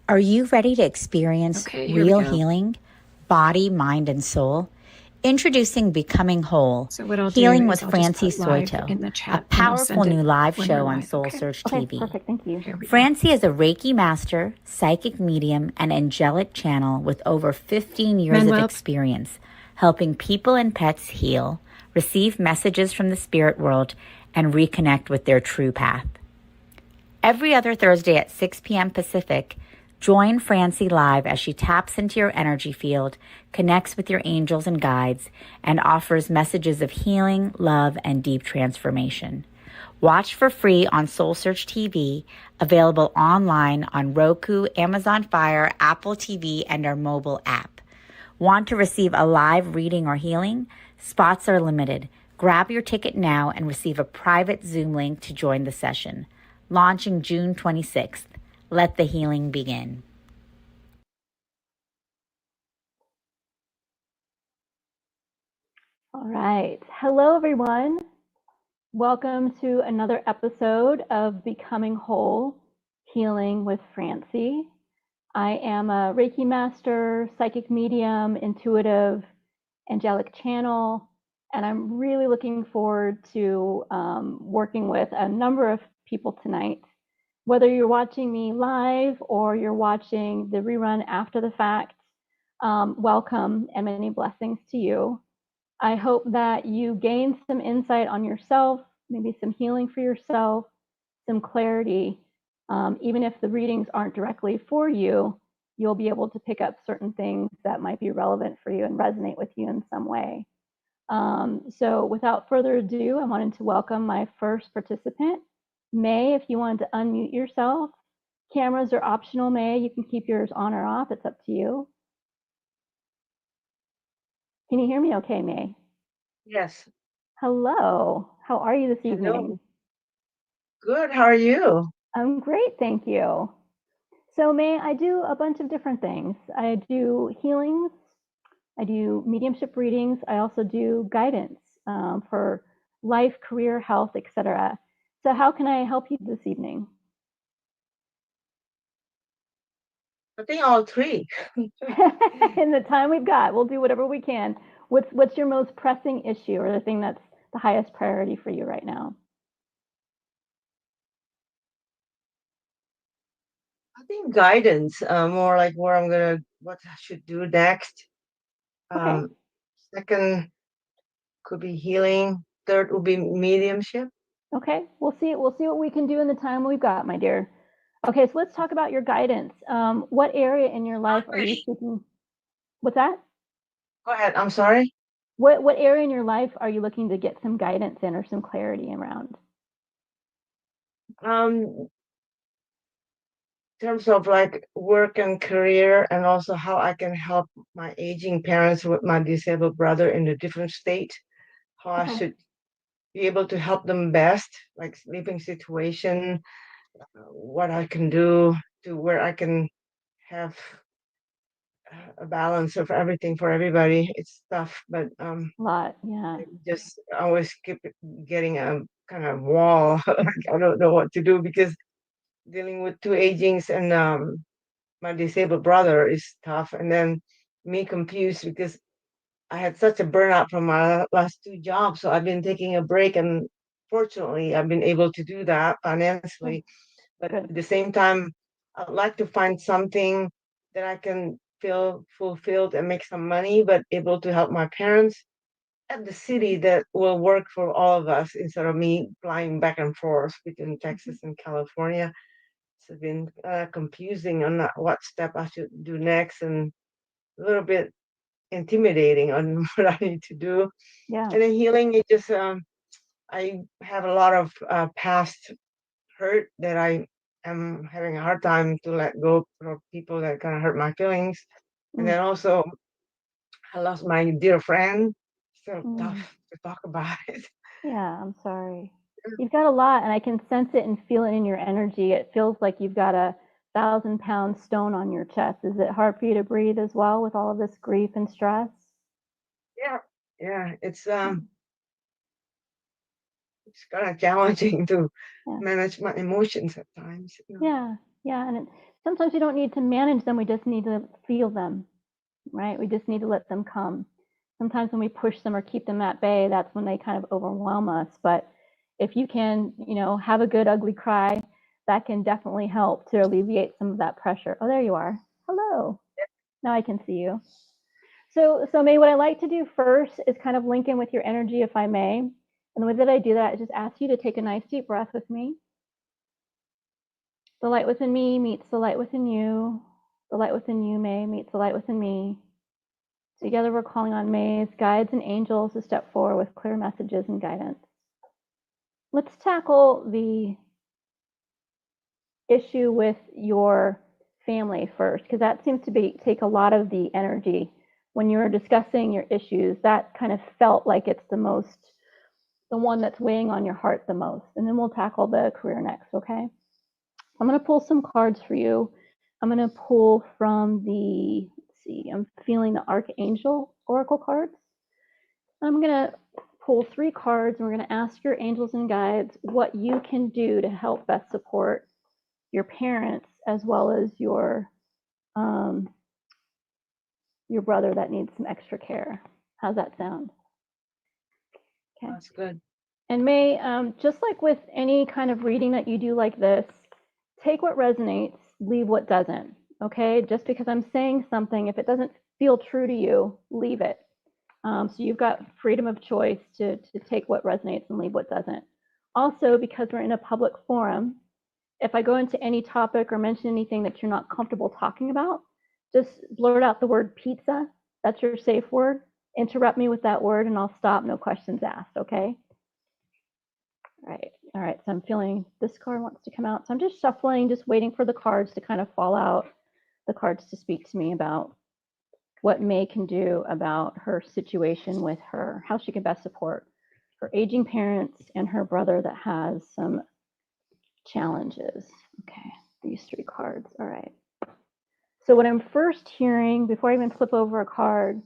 Are you ready to experience Okay, here we real go. healing, body, mind, and soul? Introducing Becoming Whole, So what I'll Healing do with is I'll just Francie put live Soito, in the a chat and I'll powerful send it new live when we're show on live. Okay. SoulSearch Okay, TV. perfect. Thank you. Here we go. Francie is a Reiki master, psychic medium, and angelic channel with over 15 years Manuel. of experience helping people and pets heal, receive messages from the spirit world, and reconnect with their true path. Every other Thursday at 6 p.m. Pacific, join Francie live as she taps into your energy field, connects with your angels and guides, and offers messages of healing, love, and deep transformation. Watch for free on SoulSearch TV, available online on Roku, Amazon Fire, Apple TV, and our mobile app. Want to receive a live reading or healing? Spots are limited. Grab your ticket now and receive a private Zoom link to join the session. Launching June 26th. Let the healing begin. All right. Hello, everyone. Welcome to another episode of Becoming Whole, Healing with Francie. I am a Reiki master, psychic medium, intuitive, angelic channel, and I'm really looking forward to working with a number of people tonight. Whether you're watching me live or you're watching the rerun after the fact, welcome and many blessings to you. I hope that you gain some insight on yourself, maybe some healing for yourself, some clarity. Even if the readings aren't directly for you, you'll be able to pick up certain things that might be relevant for you and resonate with you in some way. So without further ado, I wanted to welcome my first participant. May, if you wanted to unmute yourself. Cameras are optional, May. You can keep yours on or off. It's up to you. Can you hear me okay, May? Yes. Hello. How are you this evening? Hello. Good. How are you? I'm great, thank you. So May, I do a bunch of different things. I do healings, I do mediumship readings, I also do guidance for life, career, health, etc. So how can I help you this evening? I think all three. In the time we've got, we'll do whatever we can. What's your most pressing issue or the thing that's the highest priority for you right now? I think guidance, more like where I'm gonna, what I should do next. Okay. Second could be healing. Third would be mediumship. Okay, we'll see what we can do in the time we've got, my dear. Okay, so let's talk about your guidance. What area in your life are you seeking? What's that? Go ahead. I'm sorry. What area in your life are you looking to get some guidance in or some clarity around? In terms of like work and career, and also how I can help my aging parents with my disabled brother in a different state, how I should be able to help them best, like living situation, what I can do to where I can have a balance of everything for everybody. It's tough, but A lot, yeah. just always keep getting a kind of wall. Like I don't know what to do because dealing with two agings and my disabled brother is tough, and then me confused because I had such a burnout from my last two jobs, so I've been taking a break, and fortunately, I've been able to do that financially. But Good. at the same time, I'd like to find something that I can feel fulfilled and make some money, but able to help my parents at the city that will work for all of us instead of me flying back and forth between Texas and California. It's been confusing on what step I should do next and a little bit intimidating on what I need to do. Yeah. And then healing, it just, I have a lot of past hurt that I am having a hard time to let go for people that kind of hurt my feelings. And then also, I lost my dear friend. So tough to talk about it. Yeah, I'm sorry. You've got a lot, and I can sense it and feel it in your energy. It feels like you've got a 1,000-pound stone on your chest. Is it hard for you to breathe as well with all of this grief and stress? Yeah, it's kind of challenging to manage my emotions at times. Yeah, and Sometimes we don't need to manage them, we just need to feel them, right? We just need to let them come. Sometimes when we push them or keep them at bay, that's when they kind of overwhelm us. But if you can, have a good ugly cry, that can definitely help to alleviate some of that pressure. Oh, there you are. Hello. Now I can see you. So May, what I like to do first is kind of link in with your energy, if I may. And the way that I do that, I just ask you to take a nice deep breath with me. The light within me meets the light within you. The light within you, May, meets the light within me. Together we're calling on May's guides and angels to step forward with clear messages and guidance. Let's tackle the issue with your family first, because that seems to take a lot of the energy. When you're discussing your issues, that kind of felt like it's the one that's weighing on your heart the most. And then we'll tackle the career next, okay? I'm going to pull some cards for you. I'm going to pull from I'm feeling the Archangel Oracle cards. I'm going to pull 3 cards, and we're going to ask your angels and guides what you can do to help best support your parents, as well as your brother that needs some extra care. How's that sound? Okay. That's good. And May, just like with any kind of reading that you do like this, take what resonates, leave what doesn't, okay? Just because I'm saying something, if it doesn't feel true to you, leave it. So you've got freedom of choice to take what resonates and leave what doesn't. Also, because we're in a public forum, if I go into any topic or mention anything that you're not comfortable talking about, just blurt out the word pizza. That's your safe word. Interrupt me with that word and I'll stop, no questions asked, okay? All right, so I'm feeling this card wants to come out. So I'm just shuffling, just waiting for the cards to kind of fall out, the cards to speak to me about what May can do about her situation with how she can best support her aging parents and her brother that has some challenges. Okay, these 3 cards, all right. So what I'm first hearing, before I even flip over a card,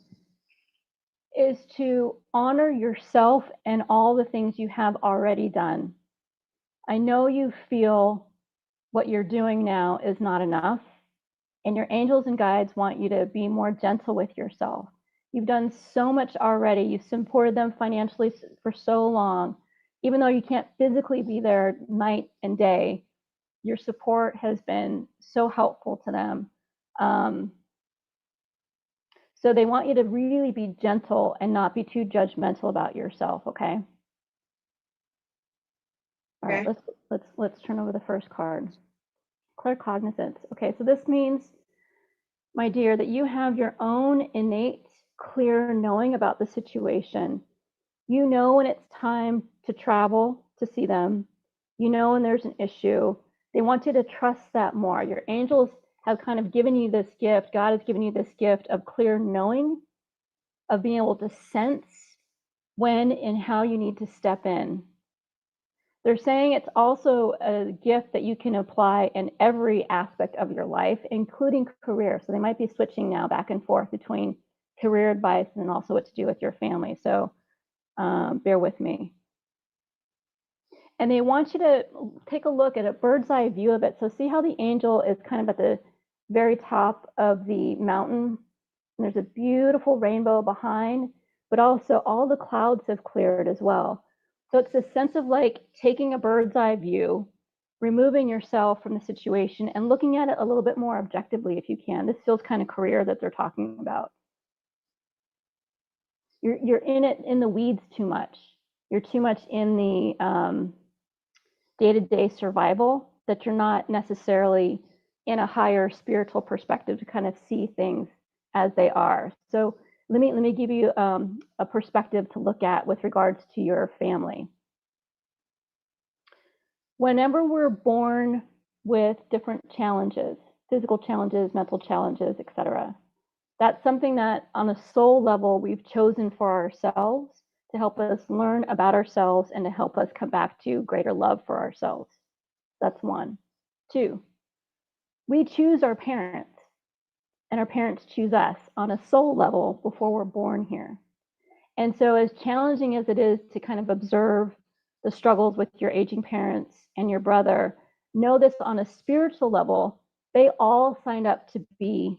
is to honor yourself and all the things you have already done. I know you feel what you're doing now is not enough, and your angels and guides want you to be more gentle with yourself. You've done so much already. You've supported them financially for so long. Even though you can't physically be there night and day, your support has been so helpful to them. So they want you to really be gentle and not be too judgmental about yourself, okay? All right, let's turn over the first card. Clear cognizance. Okay, so this means, my dear, that you have your own innate, clear knowing about the situation. You know when it's time to travel to see them. You know when there's an issue. They want you to trust that more. Your angels have kind of given you this gift. God has given you this gift of clear knowing, of being able to sense when and how you need to step in. They're saying it's also a gift that you can apply in every aspect of your life, including career. So they might be switching now back and forth between career advice and also what to do with your family. So bear with me. And they want you to take a look at a bird's eye view of it. So see how the angel is kind of at the very top of the mountain. And there's a beautiful rainbow behind, but also all the clouds have cleared as well. So it's this sense of like taking a bird's eye view, removing yourself from the situation and looking at it a little bit more objectively if you can. This feels kind of career that they're talking about. You're in the weeds too much. You're too much in the day-to-day survival that you're not necessarily in a higher spiritual perspective to kind of see things as they are. So let me give you a perspective to look at with regards to your family. Whenever we're born with different challenges, physical challenges, mental challenges, etc., that's something that on a soul level we've chosen for ourselves to help us learn about ourselves and to help us come back to greater love for ourselves. That's 1. 2, we choose our parents. And our parents choose us on a soul level before we're born here. And so as challenging as it is to kind of observe the struggles with your aging parents and your brother, know this on a spiritual level, They all signed up to be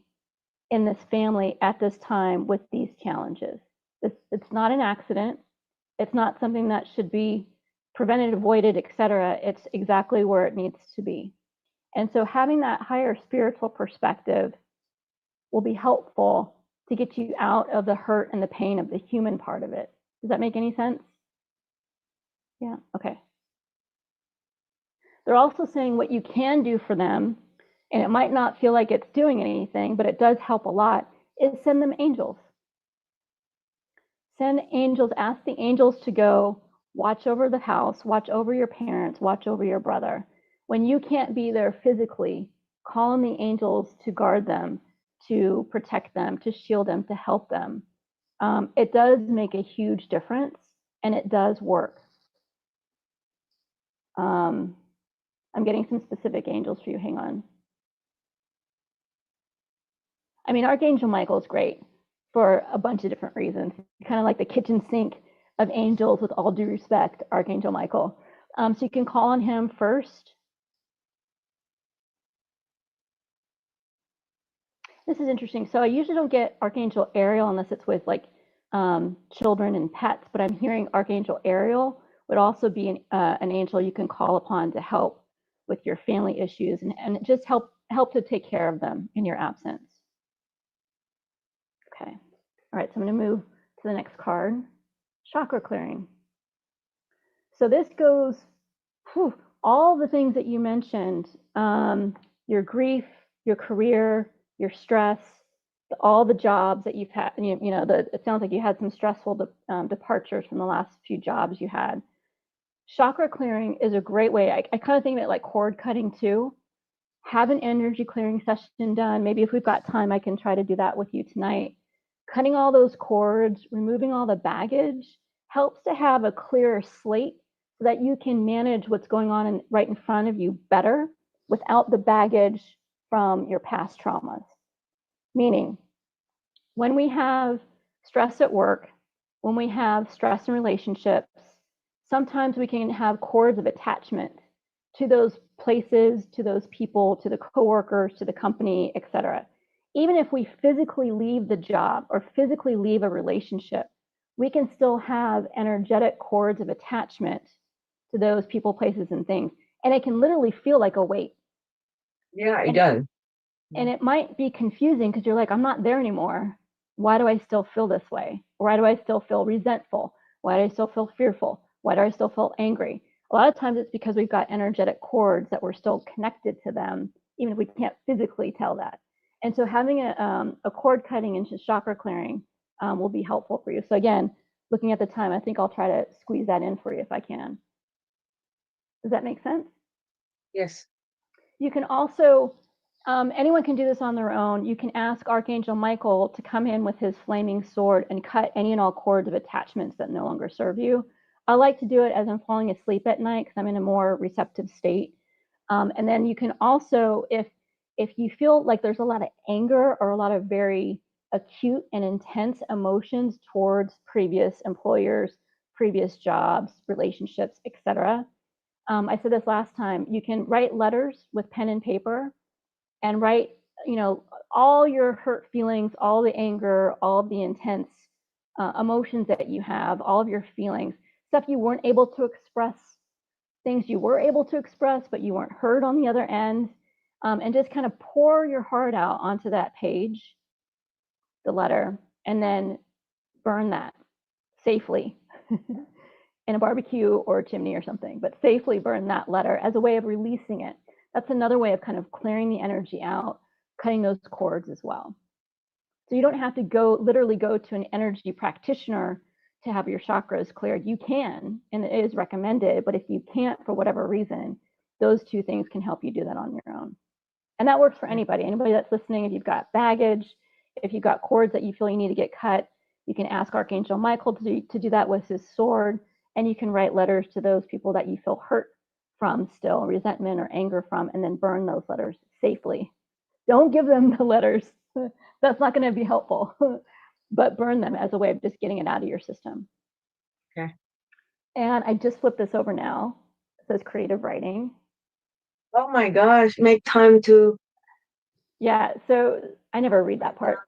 in this family at this time with these challenges. It's not an accident. It's not something that should be prevented, avoided, etc. It's exactly where it needs to be. And so having that higher spiritual perspective will be helpful to get you out of the hurt and the pain of the human part of it. Does that make any sense? Yeah, okay. They're also saying what you can do for them, and it might not feel like it's doing anything, but it does help a lot, is send them angels. Send angels, ask the angels to go watch over the house, watch over your parents, watch over your brother. When you can't be there physically, call on the angels to guard them, to protect them, to shield them, to help them. It does make a huge difference, and it does work. I'm getting some specific angels for you. Hang on. I mean, Archangel Michael is great for a bunch of different reasons. Kind of like the kitchen sink of angels, with all due respect, Archangel Michael. So you can call on him first. This is interesting. So I usually don't get Archangel Ariel unless it's with like children and pets, but I'm hearing Archangel Ariel would also be an angel you can call upon to help with your family issues and just help to take care of them in your absence. Okay. All right, so I'm going to move to the next card. Chakra clearing. So this goes, all the things that you mentioned, your grief, your career, your stress, all the jobs that you've had, it sounds like you had some stressful departures from the last few jobs you had. Chakra clearing is a great way. I kind of think of it like cord cutting too. Have an energy clearing session done. Maybe if we've got time, I can try to do that with you tonight. Cutting all those cords, removing all the baggage helps to have a clearer slate so that you can manage what's going on right in front of you better without the baggage from your past traumas. Meaning, when we have stress at work, when we have stress in relationships, sometimes we can have cords of attachment to those places, to those people, to the coworkers, to the company, etc. Even if we physically leave the job or physically leave a relationship, we can still have energetic cords of attachment to those people, places, and things. And it can literally feel like a weight. Yeah, it does. And it might be confusing because you're like, I'm not there anymore. Why do I still feel this way? Why do I still feel resentful? Why do I still feel fearful? Why do I still feel angry? A lot of times it's because we've got energetic cords that we're still connected to them, even if we can't physically tell that. And so having a cord cutting and chakra clearing will be helpful for you. So again, looking at the time, I think I'll try to squeeze that in for you if I can. Does that make sense? Yes. You can also, anyone can do this on their own. You can ask Archangel Michael to come in with his flaming sword and cut any and all cords of attachments that no longer serve you. I like to do it as I'm falling asleep at night because I'm in a more receptive state. And then you can also, if you feel like there's a lot of anger or a lot of very acute and intense emotions towards previous employers, previous jobs, relationships, etc. I said this last time, you can write letters with pen and paper and write, all your hurt feelings, all the anger, all of the intense emotions that you have, all of your feelings, stuff you weren't able to express, things you were able to express, but you weren't heard on the other end, and just kind of pour your heart out onto that page, the letter, and then burn that safely in a barbecue or a chimney or something, but safely burn that letter as a way of releasing it. That's another way of kind of clearing the energy out, cutting those cords as well. So you don't have to literally go to an energy practitioner to have your chakras cleared. You can, and it is recommended, but if you can't for whatever reason, those two things can help you do that on your own. And that works for anybody that's listening. If you've got baggage, if you've got cords that you feel you need to get cut, you can ask Archangel Michael to do that with his sword, and you can write letters to those people that you feel hurt from still, resentment or anger from, and then burn those letters safely. Don't give them the letters. That's not going to be helpful, but burn them as a way of just getting it out of your system. Okay. And I just flipped this over now. It says creative writing. Oh my gosh, make time to Yeah, so I never read that part.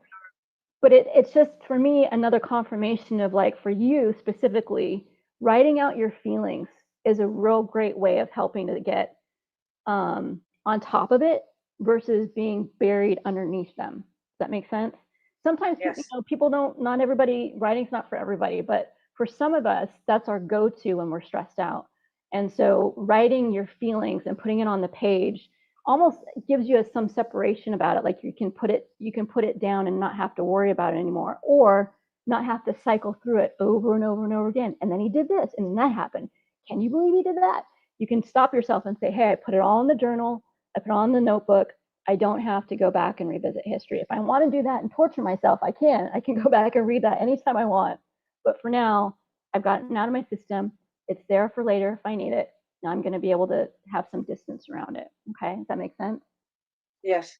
But it's just, for me, another confirmation of, like, for you specifically, writing out your feelings is a real great way of helping to get on top of it versus being buried underneath them. Does that make sense? Sometimes Yes. people don't, not everybody, writing's not for everybody, but for some of us, that's our go-to when we're stressed out. And so writing your feelings and putting it on the page almost gives you some separation about it. Like you can put it down and not have to worry about it anymore, or not have to cycle through it over and over and over again. And then he did this and that happened. Can you believe he did that? You can stop yourself and say, hey, I put it all in the journal. I put it on the notebook. I don't have to go back and revisit history. If I want to do that and torture myself, I can go back and read that anytime I want. But for now, I've gotten out of my system. It's there for later if I need it. Now I'm going to be able to have some distance around it. Okay, does that make sense? Yes.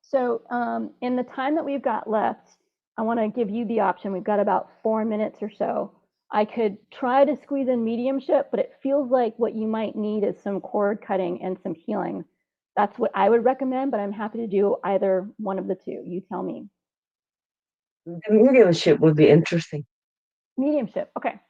So in the time that we've got left, I want to give you the option. We've got about 4 minutes or so. I could try to squeeze in mediumship, but it feels like what you might need is some cord cutting and some healing. That's what I would recommend, but I'm happy to do either one of the two. You tell me. The mediumship would be interesting. Mediumship, okay.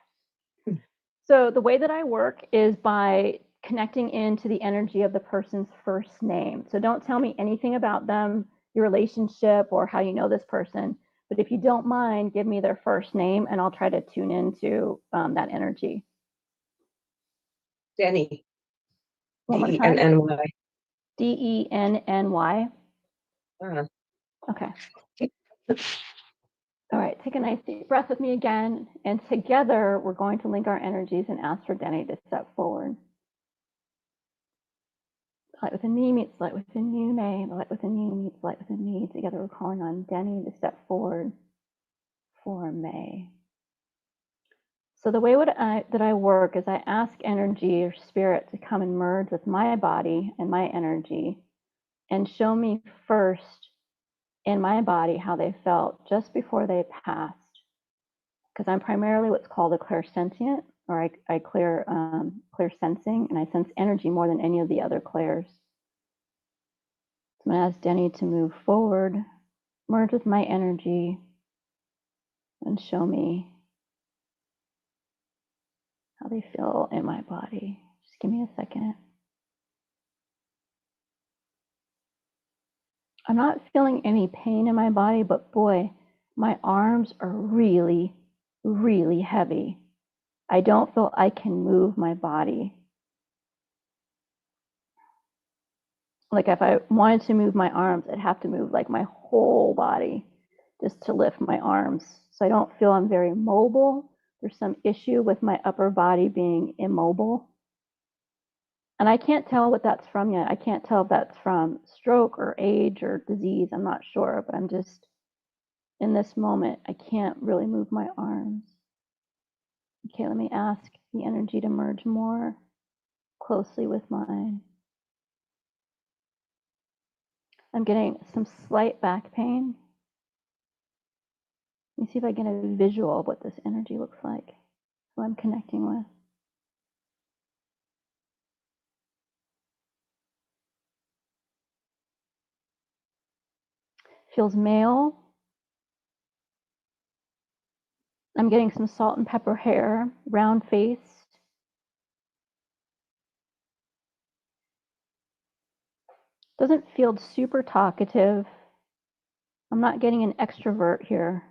So the way that I work is by connecting into the energy of the person's first name. So don't tell me anything about them, your relationship, or how you know this person. But if you don't mind, give me their first name and I'll try to tune into that energy. Denny. One more time. D-E-N-N-Y. D-E-N-N-Y. Okay. All right, take a nice deep breath with me again. And together, we're going to link our energies and ask for Denny to step forward. Light within me meets light within you, May. The light within you meets light within me. Together, we're calling on Denny to step forward for May. So the way that I work is I ask energy or spirit to come and merge with my body and my energy and show me first in my body how they felt just before they passed. Because I'm primarily what's called a clairsentient, or I clear sensing, and I sense energy more than any of the other clairs. So I'm going to ask Denny to move forward, merge with my energy, and show me how they feel in my body. Just give me a second. I'm not feeling any pain in my body, but boy, my arms are really, really heavy. I don't feel I can move my body. Like if I wanted to move my arms, I'd have to move like my whole body just to lift my arms. So I don't feel I'm very mobile. There's some issue with my upper body being immobile. And I can't tell what that's from yet. I can't tell if that's from stroke or age or disease. I'm not sure, but I'm just in this moment, I can't really move my arms. Okay, let me ask the energy to merge more closely with mine. I'm getting some slight back pain. Let me see if I get a visual of what this energy looks like, who I'm connecting with. Feels male. I'm getting some salt and pepper hair, round face. Doesn't feel super talkative. I'm not getting an extrovert here.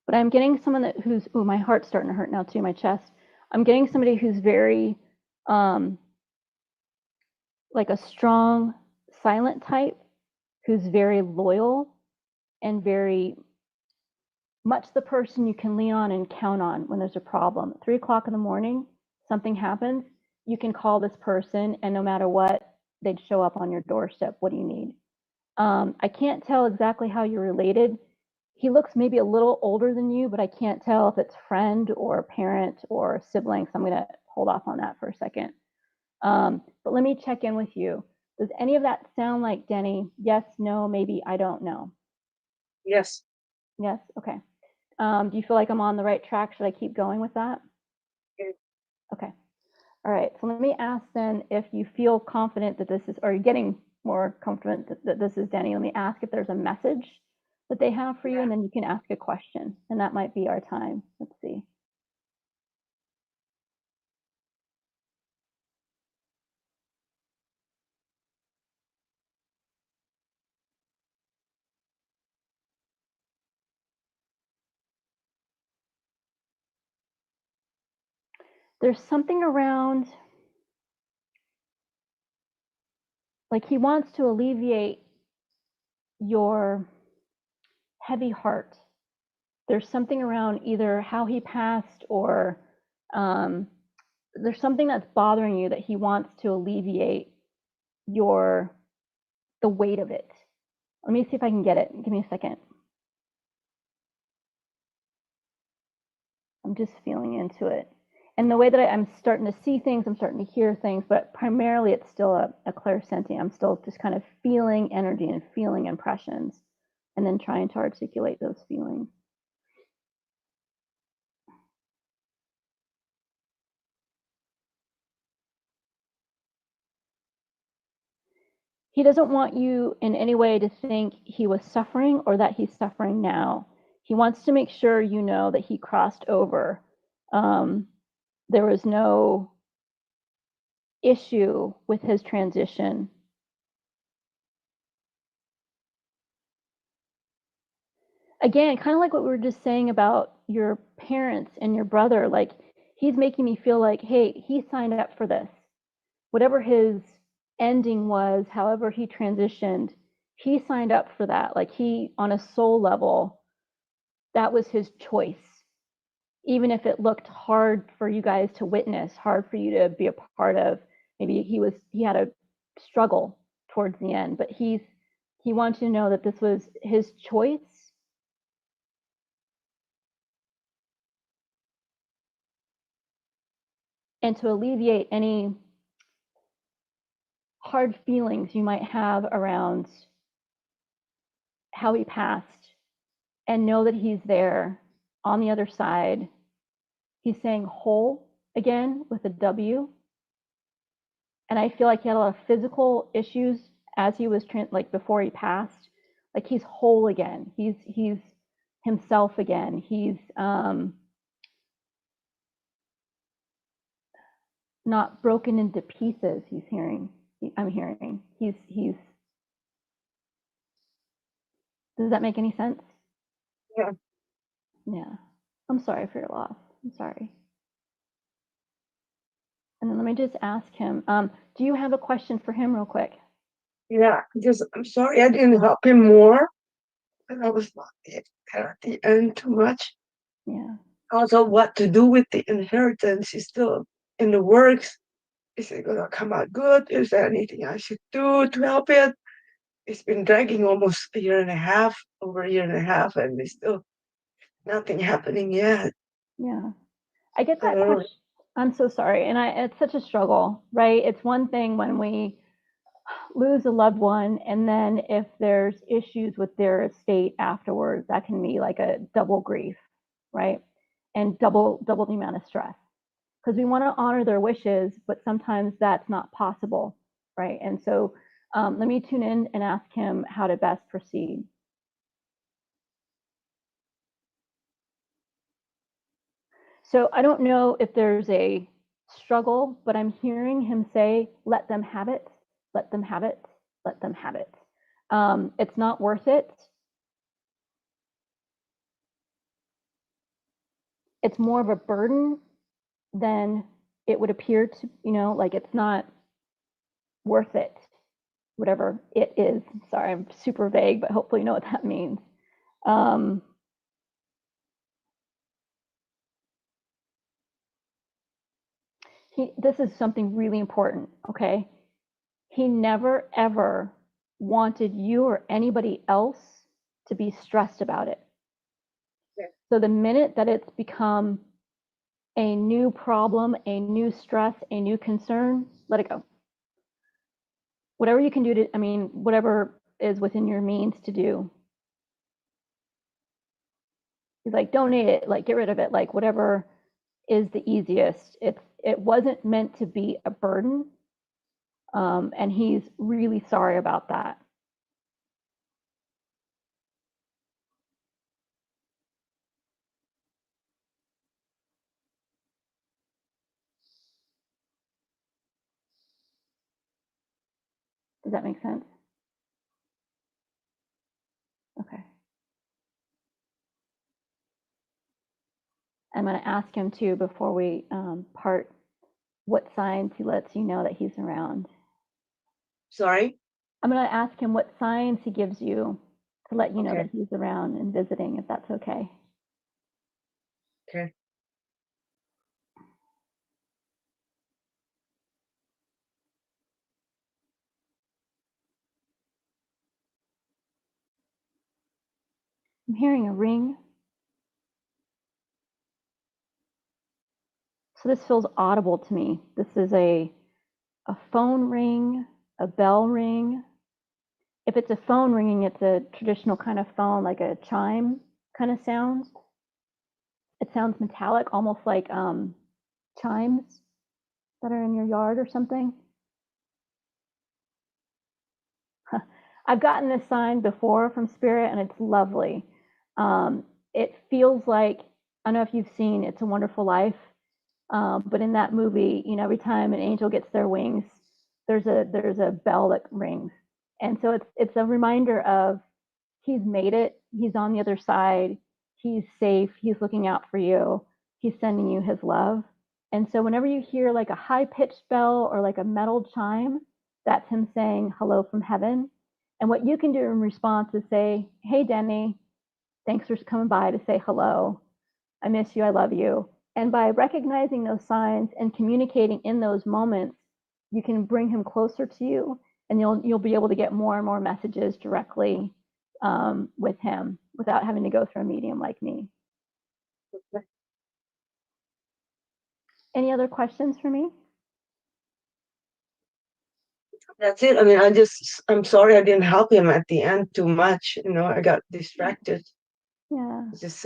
But I'm getting someone who's, oh, my heart's starting to hurt now too, my chest. I'm getting somebody who's very, like a strong, silent type, who's very loyal and very much the person you can lean on and count on when there's a problem. 3 o'clock in the morning, something happens, you can call this person, and no matter what, they'd show up on your doorstep. What do you need? I can't tell exactly how you're related. He looks maybe a little older than you, but I can't tell if it's friend or parent or sibling, so I'm going to hold off on that for a second. But let me check in with you. Does any of that sound like Denny? Yes, no, maybe, I don't know. Yes. Yes, okay. Do you feel like I'm on the right track? Should I keep going with that? Okay. Okay. All right, so let me ask then if you feel confident that this is, or you're getting more confident that this is Danny. Let me ask if there's a message that they have for you, and then you can ask a question, and that might be our time. Let's see. There's something around, like he wants to alleviate your heavy heart. There's something around either how he passed or there's something that's bothering you that he wants to alleviate the weight of it. Let me see if I can get it. Give me a second. I'm just feeling into it. And the way that I'm starting to see things, I'm starting to hear things, but primarily it's still a clairsentient. I'm still just kind of feeling energy and feeling impressions and then trying to articulate those feelings. He doesn't want you in any way to think he was suffering or that he's suffering now. He wants to make sure you know that he crossed over. There was no issue with his transition. Again, kind of like what we were just saying about your parents and your brother, like he's making me feel like, hey, he signed up for this. Whatever his ending was, however he transitioned, he signed up for that. Like he, on a soul level, that was his choice. Even if it looked hard for you guys to witness, hard for you to be a part of, maybe he had a struggle towards the end, but he wants you to know that this was his choice. And to alleviate any hard feelings you might have around how he passed, and know that he's there on the other side. He's saying whole again with a W. And I feel like he had a lot of physical issues as he was like before he passed. Like he's whole again. He's himself again. He's not broken into pieces. I'm hearing. He's. Does that make any sense? Yeah. Yeah. I'm sorry for your loss. I'm sorry. And then let me just ask him, do you have a question for him real quick? Yeah, because I'm sorry I didn't help him more. But I was not there at the end too much. Yeah. Also, what to do with the inheritance is still in the works. Is it gonna come out good? Is there anything I should do to help it? It's been dragging almost over a year and a half, and there's still nothing happening yet. Yeah. I get that question. I'm so sorry. And it's such a struggle, right? It's one thing when we lose a loved one, and then if there's issues with their estate afterwards, that can be like a double grief, right? And double the amount of stress. Because we want to honor their wishes, but sometimes that's not possible, right? And so let me tune in and ask him how to best proceed. So I don't know if there's a struggle, but I'm hearing him say, let them have it, let them have it, let them have it. It's not worth it. It's more of a burden than it would appear to, like it's not worth it, whatever it is. Sorry, I'm super vague, but hopefully you know what that means. This is something really important, okay? He never, ever wanted you or anybody else to be stressed about it. Yeah. So the minute that it's become a new problem, a new stress, a new concern, let it go. Whatever you can do whatever is within your means to do. He's like, donate it, like get rid of it, like whatever is the easiest. it wasn't meant to be a burden. And he's really sorry about that. Does that make sense? Okay. I'm going to ask him too, before we part, what signs he lets you know that he's around. Sorry? I'm going to ask him what signs he gives you to let you know Okay. that he's around and visiting, if that's okay. Okay. I'm hearing a ring. So this feels audible to me. This is a phone ring, a bell ring. If it's a phone ringing, it's a traditional kind of phone, like a chime kind of sound. It sounds metallic, almost like chimes that are in your yard or something. I've gotten this sign before from Spirit, and it's lovely. It feels like, I don't know if you've seen It's a Wonderful Life, but in that movie, you know, every time an angel gets their wings, there's a bell that rings, and so it's a reminder of he's made it. He's on the other side. He's safe. He's looking out for you. He's sending you his love. And so whenever you hear like a high-pitched bell or like a metal chime, that's him saying hello from heaven. And what you can do in response is say, hey, Demi, thanks for coming by to say hello. I miss you. I love you. And by recognizing those signs and communicating in those moments, you can bring him closer to you, and you'll be able to get more and more messages directly with him without having to go through a medium like me. Okay. Any other questions for me? That's it. I mean, I'm sorry I didn't help him at the end too much. You know, I got distracted. Yeah. Just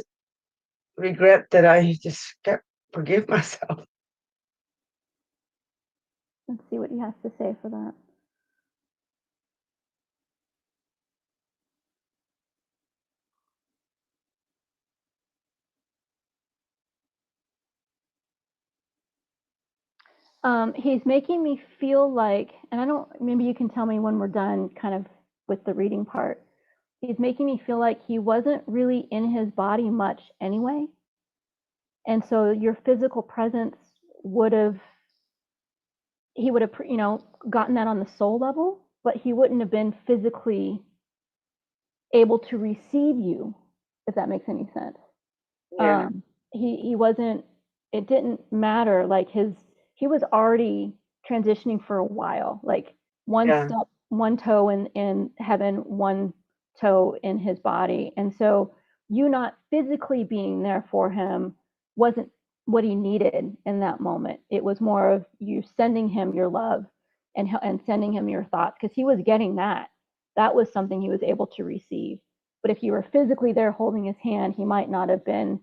regret that I just can't forgive myself. Let's see what he has to say for that. He's making me feel like, and I don't, maybe you can tell me when we're done kind of with the reading part. He's making me feel like he wasn't really in his body much anyway. And so your physical presence he would have, you know, gotten that on the soul level, but he wouldn't have been physically able to receive you, if that makes any sense. Yeah. He wasn't, it didn't matter, like he was already transitioning for a while, like one step, one toe in heaven, one toe in his body. And so you not physically being there for him wasn't what he needed in that moment. It was more of you sending him your love and sending him your thoughts, because he was getting that. That was something he was able to receive. But if you were physically there holding his hand, he might not have been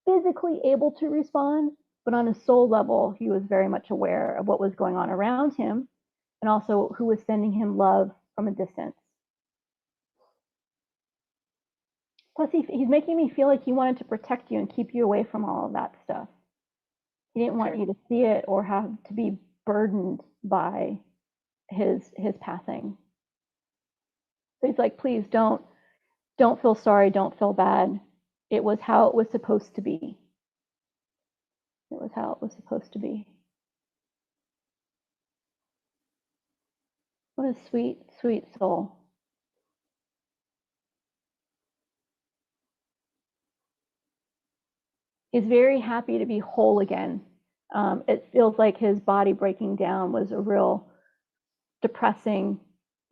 physically able to respond, but on a soul level, he was very much aware of what was going on around him, and also who was sending him love from a distance. Plus, he's making me feel like he wanted to protect you and keep you away from all of that stuff. He didn't want you to see it or have to be burdened by his passing. So he's like, please don't feel sorry, don't feel bad. It was how it was supposed to be. It was how it was supposed to be. What a sweet, sweet soul. He's very happy to be whole again. It feels like his body breaking down was a real depressing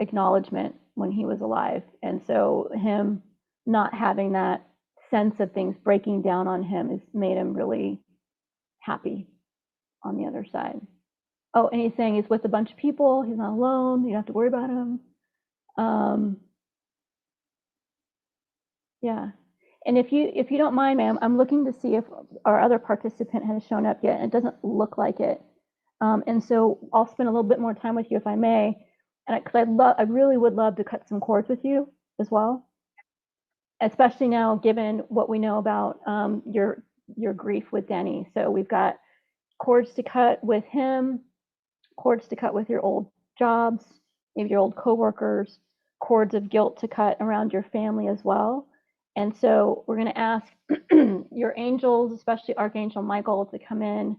acknowledgement when he was alive. And so him not having that sense of things breaking down on him has made him really happy on the other side. Oh, and he's saying he's with a bunch of people. He's not alone. You don't have to worry about him. Yeah. And if you don't mind, ma'am, I'm looking to see if our other participant has shown up yet. And it doesn't look like it. And so I'll spend a little bit more time with you if I may, and because I really would love to cut some cords with you as well, especially now given what we know about your grief with Denny. So we've got cords to cut with him, cords to cut with your old jobs, maybe your old coworkers, cords of guilt to cut around your family as well. And so we're going to ask your angels, especially Archangel Michael, to come in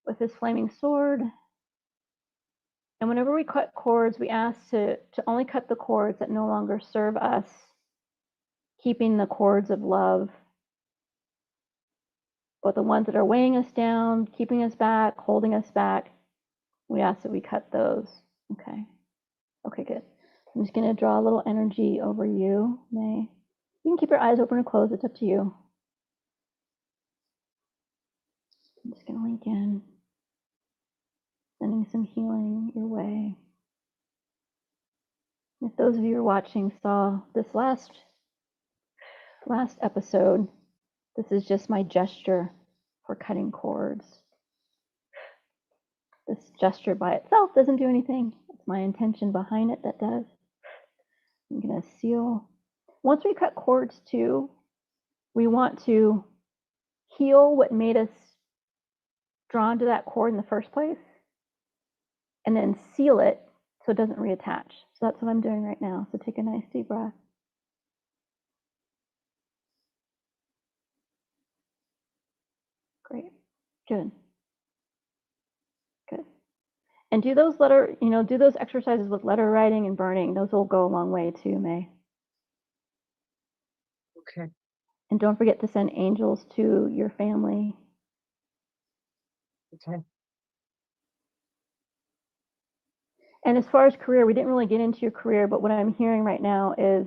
with his flaming sword. And whenever we cut cords, we ask to only cut the cords that no longer serve us, keeping the cords of love, but the ones that are weighing us down, keeping us back, holding us back, we ask that we cut those. Okay. Okay, good. I'm just going to draw a little energy over you, May. You can keep your eyes open or closed. It's up to you. I'm just going to link in, sending some healing your way. If those of you who are watching saw this last episode, this is just my gesture for cutting cords. This gesture by itself doesn't do anything. It's my intention behind it that does. I'm going to seal. Once we cut cords too, we want to heal what made us drawn to that cord in the first place, and then seal it so it doesn't reattach. So that's what I'm doing right now. So take a nice deep breath. Great. Good. Good. And do those do those exercises with letter writing and burning. Those will go a long way too, May. Okay. And don't forget to send angels to your family. Okay. And as far as career, we didn't really get into your career, but what I'm hearing right now is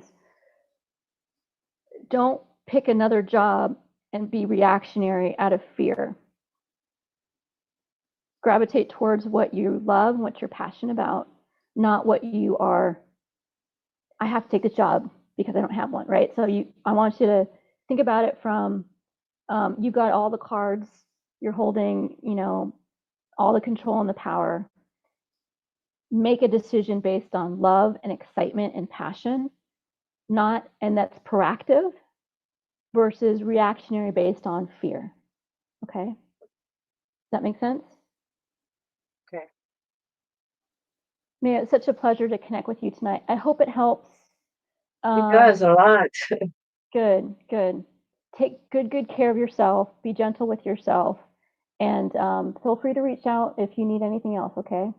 don't pick another job and be reactionary out of fear. Gravitate towards what you love and what you're passionate about, not what you are, I have to take this job because I don't have one, right? So I want you to think about it from, you got all the cards, you're holding, all the control and the power. Make a decision based on love and excitement and passion, and that's proactive versus reactionary based on fear. Okay? Does that make sense? Okay. May, it's such a pleasure to connect with you tonight. I hope it helps. It does a lot. Good, good. Take good care of yourself. Be gentle with yourself. And feel free to reach out if you need anything else, okay?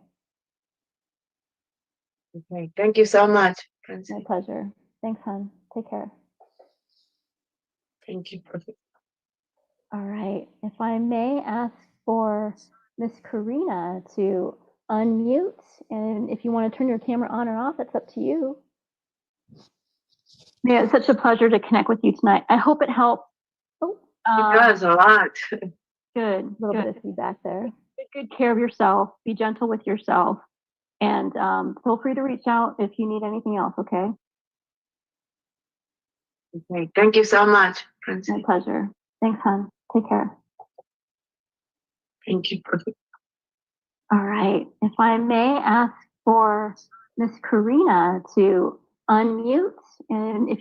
Okay. Thank you so much, Francie. My pleasure. Thanks, hon. Take care. Thank you. All right. If I may ask for Miss Karina to unmute, and if you want to turn your camera on or off, it's up to you. Yeah, it's such a pleasure to connect with you tonight. I hope it helps. Oh, it does a lot. Good. A little bit of feedback there. Take good care of yourself. Be gentle with yourself. And feel free to reach out if you need anything else, okay? Okay. Thank you so much, Francie. My pleasure. Thanks, hon. Take care. Thank you. All right. If I may ask for Miss Karina to unmute, and if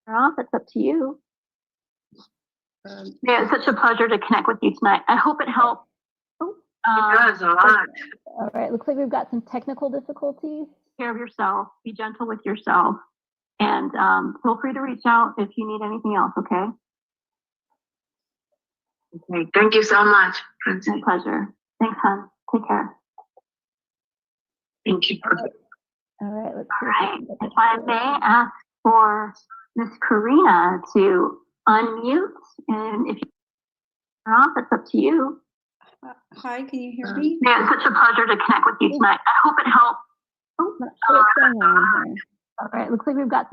you're off, it's up to you. Yeah, it's such a pleasure to connect with you tonight. I hope it helps. It does a lot. All right. Looks like we've got some technical difficulties. Take care of yourself. Be gentle with yourself. And feel free to reach out if you need anything else, okay? Okay. Thank you so much, Francie. My pleasure. Thanks, hon. Take care. Thank you. All right. Let's see. All right. If I may ask for Miss Karina to unmute, and if you're off, it's up to you. Hi, can you hear me? Yeah, it's such a pleasure to connect with you tonight. I hope it helps. Oh, not sure what's going on here. All right, looks like we've got.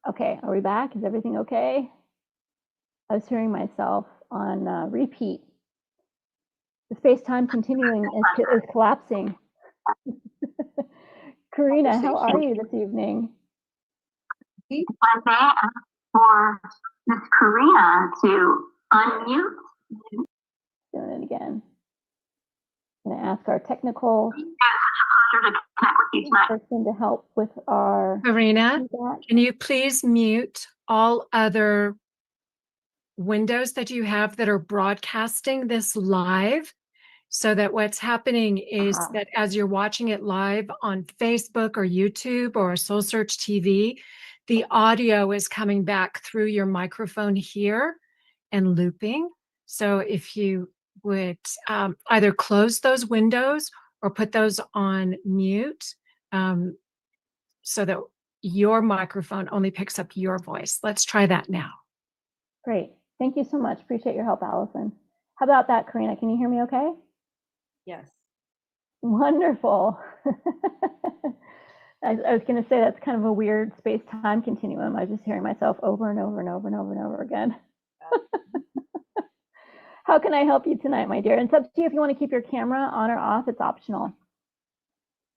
Okay, are we back? Is everything okay? I was hearing myself on repeat. The space-time continuing is collapsing. Karina, how are you this evening? I may ask for Miss Karina to unmute. Doing it again. I'm going to ask our technical person to help with our Marina, feedback. can you please mute all other windows that you have that are broadcasting this live, so that what's happening is that as you're watching it live on Facebook or YouTube or SoulSearch TV, the audio is coming back through your microphone here and looping. So if you would either close those windows or put those on mute, so that your microphone only picks up your voice. Let's try that now. Great. Thank you so much. Appreciate your help, Allison. How about that, Karina? Can you hear me okay? Yes. Wonderful. I was going to say that's kind of a weird space-time continuum. I was just hearing myself over and over and over and over and over again. How can I help you tonight, my dear? And it's up to you if you want to keep your camera on or off. It's optional.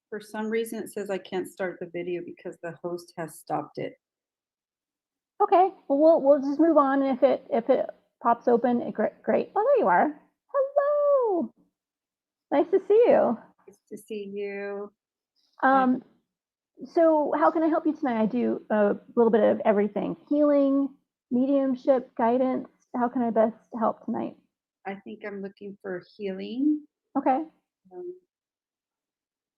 For some reason, it says I can't start the video because the host has stopped it. Okay. Well, we'll just move on. And if it pops open, great. Oh, there you are. Hello. Nice to see you. Nice to see you. So how can I help you tonight? I do a little bit of everything: healing, mediumship, guidance. How can I best help tonight? I think I'm looking for healing. Okay.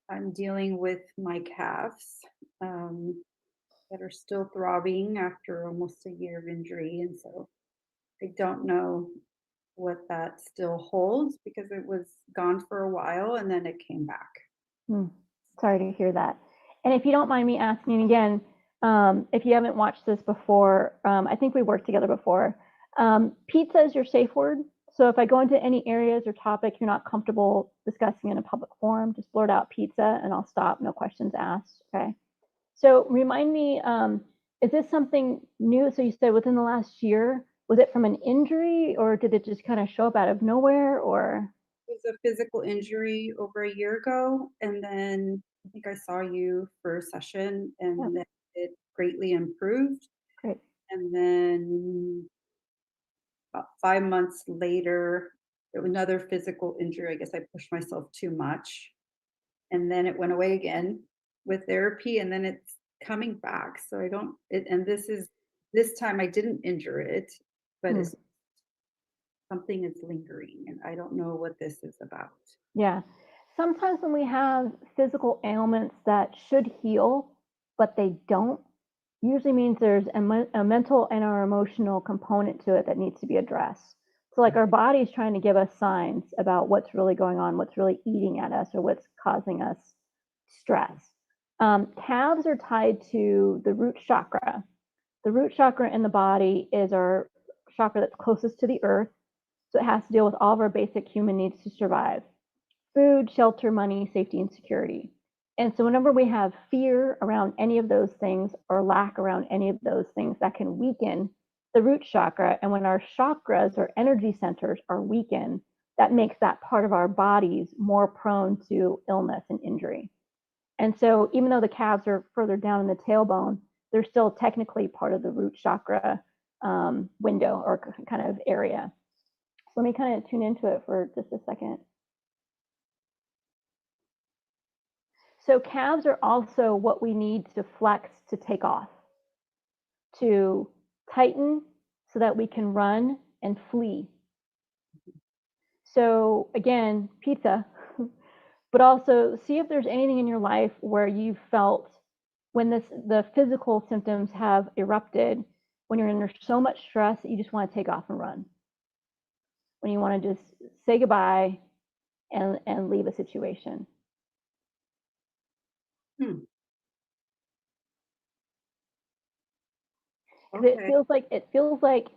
I'm dealing with my calves that are still throbbing after almost a year of injury. And so I don't know what that still holds, because it was gone for a while and then it came back. Sorry to hear that. And if you don't mind me asking again, if you haven't watched this before, I think we worked together before. Pizza is your safe word. So if I go into any areas or topic you're not comfortable discussing in a public forum, just blurt out pizza and I'll stop, no questions asked, okay? So remind me, is this something new? So you said within the last year, was it from an injury or did it just kind of show up out of nowhere, or? It was a physical injury over a year ago. And then I think I saw you for a session and then it greatly improved. Great. And then about 5 months later, there was another physical injury. I guess I pushed myself too much. And then it went away again with therapy, and then it's coming back. So I don't, and this time I didn't injure it, but it's something is lingering and I don't know what this is about. Yeah. Sometimes when we have physical ailments that should heal, but they don't, usually means there's a mental and our emotional component to it that needs to be addressed. So like our body's trying to give us signs about what's really going on, what's really eating at us, or what's causing us stress. Calves are tied to the root chakra. The root chakra in the body is our chakra that's closest to the earth. So it has to deal with all of our basic human needs to survive: food, shelter, money, safety, and security. And so whenever we have fear around any of those things or lack around any of those things, that can weaken the root chakra. And when our chakras or energy centers are weakened, that makes that part of our bodies more prone to illness and injury. And so even though the calves are further down in the tailbone, they're still technically part of the root chakra window or kind of area. So let me kind of tune into it for just a second. So calves are also what we need to flex to take off, to tighten so that we can run and flee. So again, pizza, but also see if there's anything in your life where you felt when the physical symptoms have erupted, when you're under so much stress that you just want to take off and run. When you want to just say goodbye and leave a situation. Okay. It feels like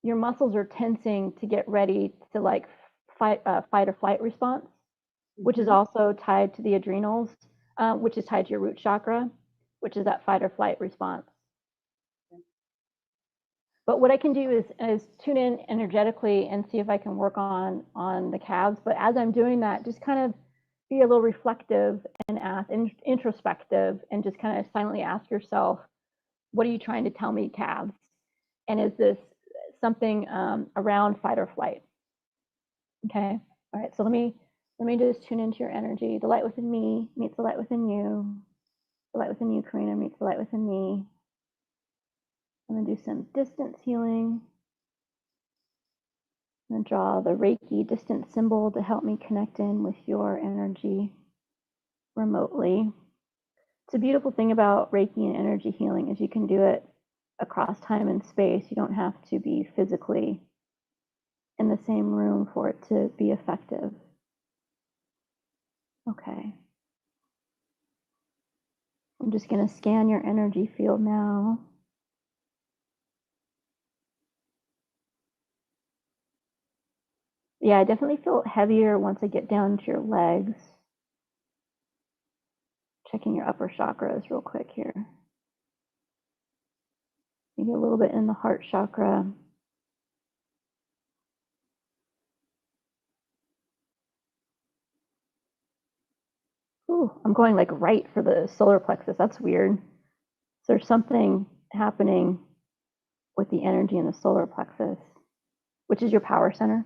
your muscles are tensing to get ready to like fight or flight response, which is also tied to the adrenals, which is tied to your root chakra, which is that fight or flight response. But what I can do is tune in energetically and see if I can work on the calves. But as I'm doing that, just kind of be a little reflective and introspective, and just kind of silently ask yourself, what are you trying to tell me, calves? And is this something around fight or flight? Okay. All right. So let me just tune into your energy. The light within me meets the light within you. The light within you, Karina, meets the light within me. I'm going to do some distance healing. I'm going to draw the Reiki distance symbol to help me connect in with your energy remotely. It's a beautiful thing about Reiki and energy healing is you can do it across time and space. You don't have to be physically in the same room for it to be effective. Okay. I'm just going to scan your energy field now. Yeah, I definitely feel heavier once I get down to your legs. Checking your upper chakras real quick here. Maybe a little bit in the heart chakra. Ooh, I'm going like right for the solar plexus. That's weird. So there's something happening with the energy in the solar plexus, which is your power center.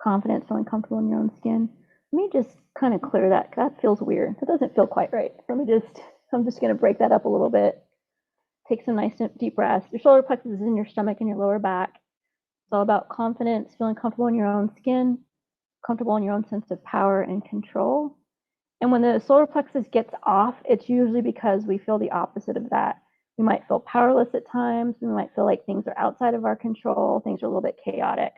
Confidence, feeling comfortable in your own skin. Let me just kind of clear that. That feels weird. That doesn't feel quite right. I'm just going to break that up a little bit. Take some nice deep breaths. Your solar plexus is in your stomach and your lower back. It's all about confidence, feeling comfortable in your own skin, comfortable in your own sense of power and control. And when the solar plexus gets off, it's usually because we feel the opposite of that. We might feel powerless at times. We might feel like things are outside of our control. Things are a little bit chaotic.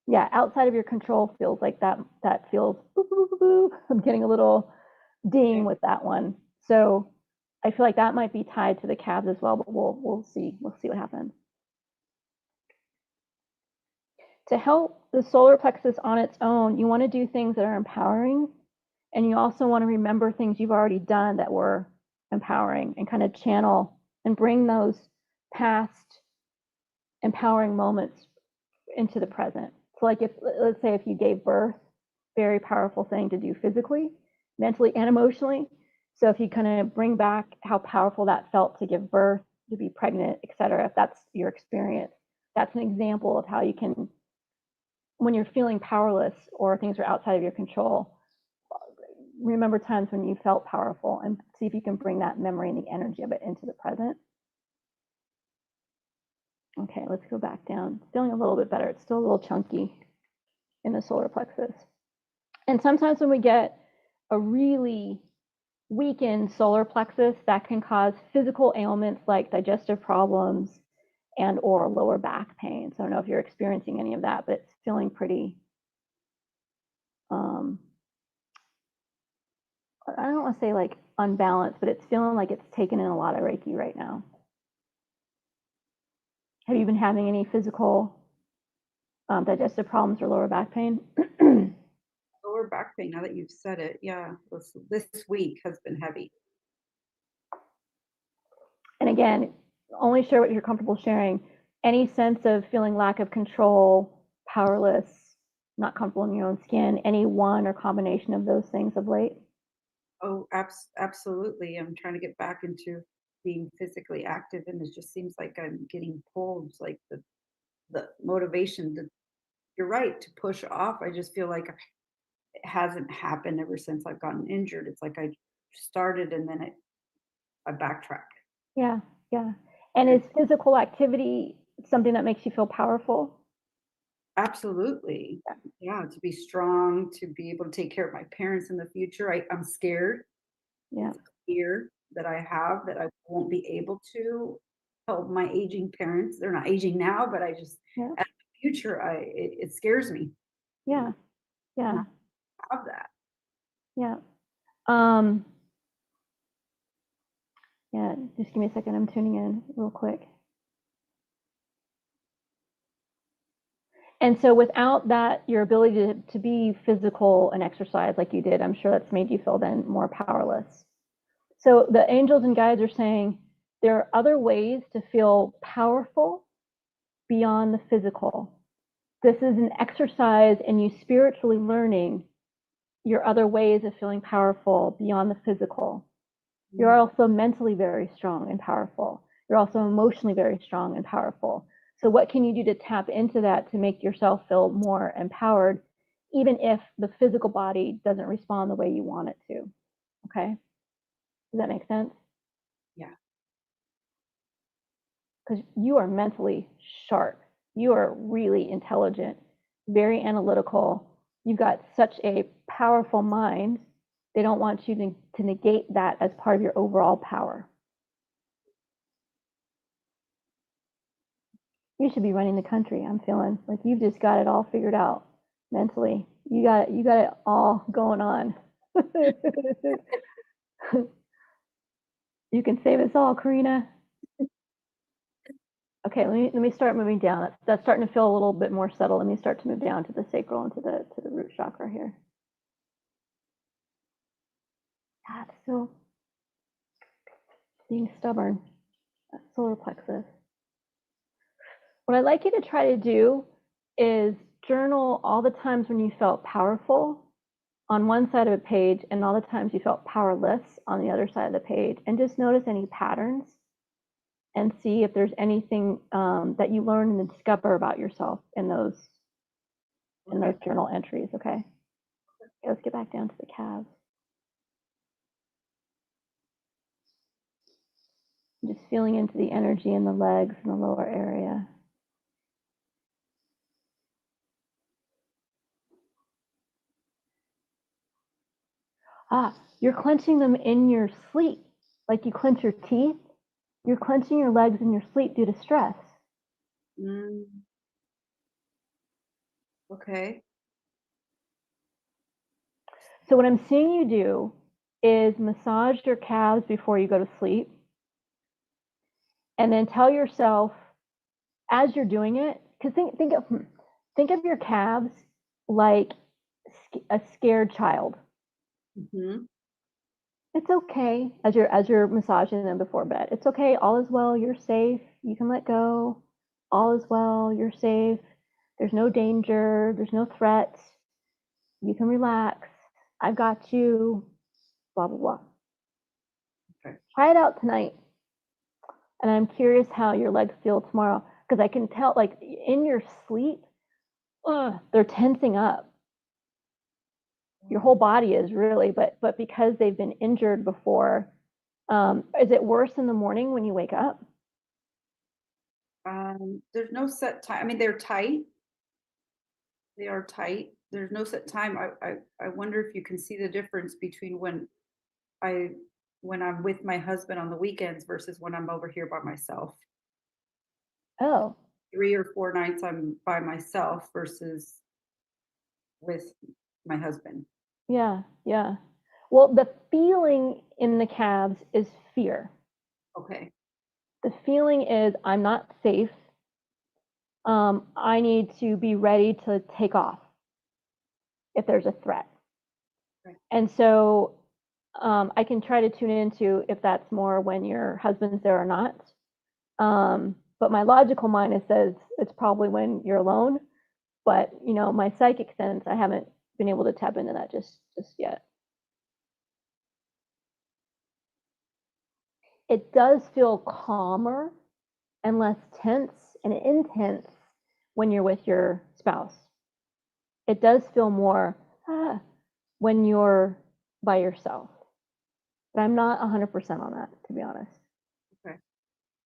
Yeah, outside of your control feels like that feels, boo, boo, boo, boo. I'm getting a little ding with that one. So I feel like that might be tied to the calves as well, but we'll see. We'll see what happens. To help the solar plexus on its own, you want to do things that are empowering, and you also want to remember things you've already done that were empowering and kind of channel and bring those past empowering moments into the present. So like let's say if you gave birth, very powerful thing to do physically, mentally, and emotionally. So if you kind of bring back how powerful that felt to give birth, to be pregnant, etc., if that's your experience, that's an example of how you can, when you're feeling powerless or things are outside of your control, remember times when you felt powerful and see if you can bring that memory and the energy of it into the present. Okay, let's go back down. Feeling a little bit better. It's still a little chunky in the solar plexus. And sometimes when we get a really weakened solar plexus, that can cause physical ailments like digestive problems and or lower back pain. So I don't know if you're experiencing any of that, but it's feeling pretty, I don't want to say like unbalanced, but it's feeling like it's taken in a lot of Reiki right now. Have you been having any physical digestive problems or lower back pain? Lower back pain, now that you've said it, yeah, this week has been heavy. And again, only share what you're comfortable sharing. Any sense of feeling lack of control, powerless, not comfortable in your own skin, any one or combination of those things of late? Oh, absolutely. I'm trying to get back into being physically active, and it just seems like I'm getting pulled, like the motivation you're right, to push off. I just feel like it hasn't happened ever since I've gotten injured. It's like I started and then I backtrack. Yeah, yeah. And is physical activity something that makes you feel powerful? Absolutely. Yeah, to be strong, to be able to take care of my parents in the future. I'm scared. Yeah. It's a fear that I have that I won't be able to help my aging parents. They're not aging now, but I just, Yeah. at the future, it scares me. Yeah. Yeah. I have that. Yeah. Yeah, just give me a second. I'm tuning in real quick. And so without that, your ability to be physical and exercise like you did, I'm sure that's made you feel then more powerless. So the angels and guides are saying there are other ways to feel powerful beyond the physical. This is an exercise in you spiritually learning your other ways of feeling powerful beyond the physical. You're also mentally very strong and powerful. You're also emotionally very strong and powerful. So what can you do to tap into that to make yourself feel more empowered, even if the physical body doesn't respond the way you want it to? Okay. Does that make sense? Yeah. Because you are mentally sharp. You are really intelligent, very analytical. You've got such a powerful mind. They don't want you to negate that as part of your overall power. You should be running the country. I'm feeling like you've just got it all figured out mentally. You got it all going on. You can save us all, Karina. Okay, let me start moving down. That's starting to feel a little bit more subtle. Let me start to move down to the sacral and to the root chakra here. God, still being stubborn. That solar plexus. What I'd like you to try to do is journal all the times when you felt powerful on one side of a page and all the times you felt powerless on the other side of the page, and just notice any patterns and see if there's anything that you learn and discover about yourself in those journal entries. Okay, let's get back down to the calves. Just feeling into the energy in the legs and the lower area. You're clenching them in your sleep, like you clench your teeth. You're clenching your legs in your sleep due to stress. Okay. So what I'm seeing you do is massage your calves before you go to sleep. And then tell yourself, as you're doing it, because think of your calves like a scared child. Mm-hmm. It's okay as you're massaging them before bed. It's okay. All is well. You're safe. You can let go. All is well. You're safe. There's no danger. There's no threat. You can relax. I've got you. Blah, blah, blah. Okay. Try it out tonight. And I'm curious how your legs feel tomorrow, because I can tell, like, in your sleep, they're tensing up. Your whole body is really, but because they've been injured before, is it worse in the morning when you wake up? There's no set time. I mean, they're tight. They are tight. There's no set time. I wonder if you can see the difference between when I'm with my husband on the weekends versus when I'm over here by myself. Oh. 3 or 4 nights I'm by myself versus with my husband. Yeah, yeah. Well, the feeling in the calves is fear. Okay. The feeling is, I'm not safe. I need to be ready to take off if there's a threat. Right. And so I can try to tune into if that's more when your husband's there or not. But my logical mind says it's probably when you're alone. But, my psychic sense, I haven't been able to tap into that just yet. It does feel calmer and less tense and intense when you're with your spouse. It does feel more when you're by yourself. But I'm not 100% on that, to be honest. Okay.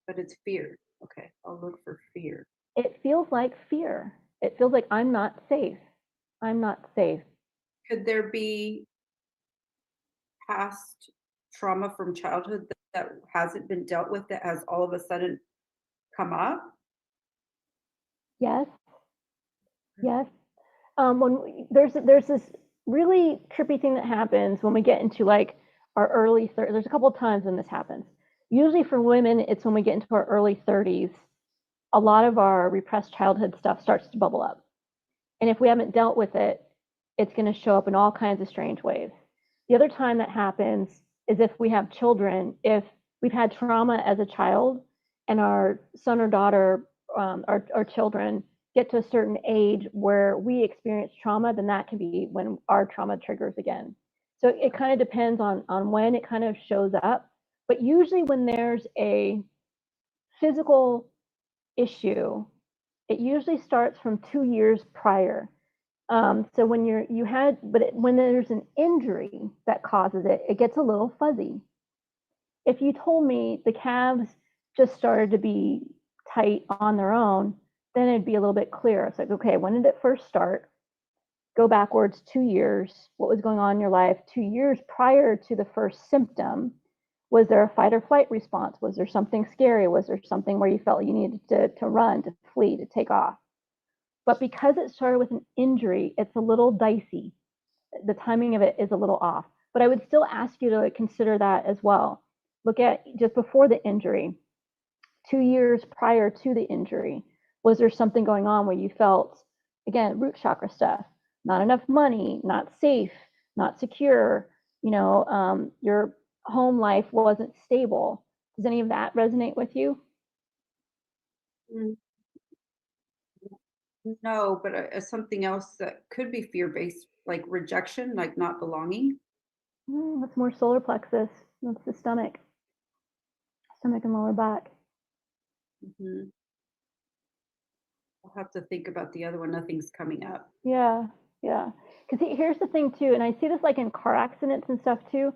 But it's fear. Okay. I'll look for fear. It feels like fear. It feels like I'm not safe. I'm not safe. Could there be past trauma from childhood that hasn't been dealt with that has all of a sudden come up? Yes. Yes. There's this really trippy thing that happens when we get into like our early 30s. There's a couple of times when this happens. Usually for women, it's when we get into our early 30s. A lot of our repressed childhood stuff starts to bubble up. And if we haven't dealt with it, it's going to show up in all kinds of strange ways. The other time that happens is if we have children, if we've had trauma as a child and our son or daughter, our children get to a certain age where we experience trauma, then that can be when our trauma triggers again. So it kind of depends on when it kind of shows up. But usually when there's a physical issue It usually starts from 2 years prior. So when when there's an injury that causes it, it gets a little fuzzy. If you told me the calves just started to be tight on their own, then it'd be a little bit clearer. It's like, okay, when did it first start? Go backwards 2 years. What was going on in your life 2 years prior to the first symptom? Was there a fight or flight response? Was there something scary? Was there something where you felt you needed to run, to flee, to take off? But because it started with an injury, it's a little dicey. The timing of it is a little off. But I would still ask you to consider that as well. Look at just before the injury, 2 years prior to the injury. Was there something going on where you felt, again, root chakra stuff, not enough money, not safe, not secure, your home life wasn't stable? Does any of that resonate with you? No, but something else that could be fear-based, like rejection, like not belonging. That's more solar plexus. That's the stomach and lower back. Mhm. I'll have to think about the other one. Nothing's coming up. Yeah. Because here's the thing too, and I see this like in car accidents and stuff too.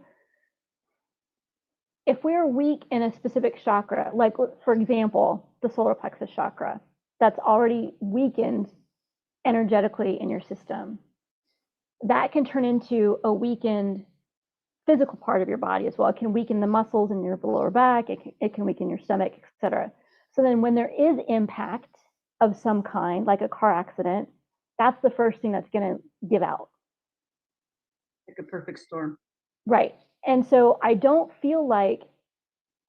If we're weak in a specific chakra, like for example, the solar plexus chakra, that's already weakened energetically in your system, that can turn into a weakened physical part of your body as well. It can weaken the muscles in your lower back, it can weaken your stomach, etc. So then when there is impact of some kind, like a car accident, that's the first thing that's going to give out. Like a perfect storm. Right. And so I don't feel like,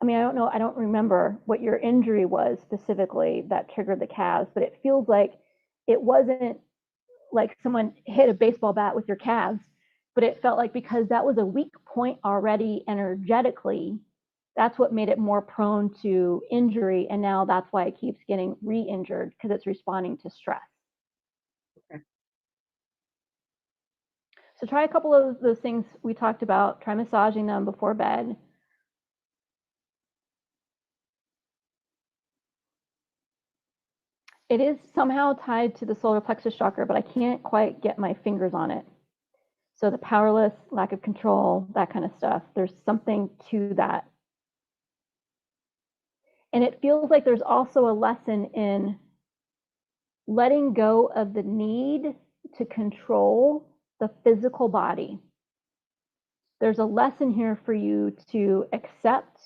I don't know, I don't remember what your injury was specifically that triggered the calves, but it feels like it wasn't like someone hit a baseball bat with your calves, but it felt like because that was a weak point already energetically, that's what made it more prone to injury. And now that's why it keeps getting re-injured, because it's responding to stress. Okay. So try a couple of those things we talked about. Try massaging them before bed. It is somehow tied to the solar plexus chakra, but I can't quite get my fingers on it. So the powerless, lack of control, that kind of stuff, there's something to that. And it feels like there's also a lesson in letting go of the need to control the physical body. There's a lesson here for you to accept,